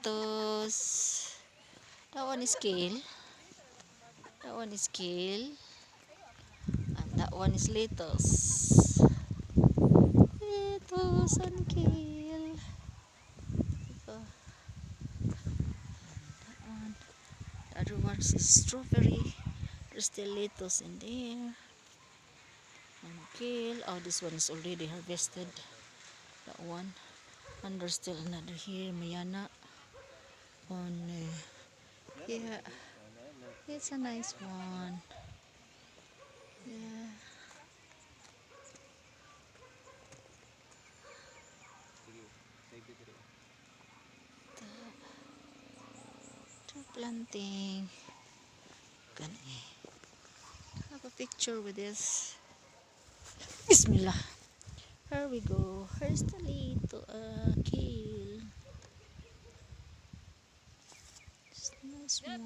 lettuce. That one is kale. That one is kale. And that one is lettuce. Lettuce and kale. That one. The other one is strawberry. There's still lettuce in there. And kale. Oh, this one is already harvested. That one. And there's still another here. Mayana. Yeah. It's a nice one. Yeah. Tree planting. Gani. Have a picture with this. Bismillah. Here we go. Here's the little kale. It's a nice one.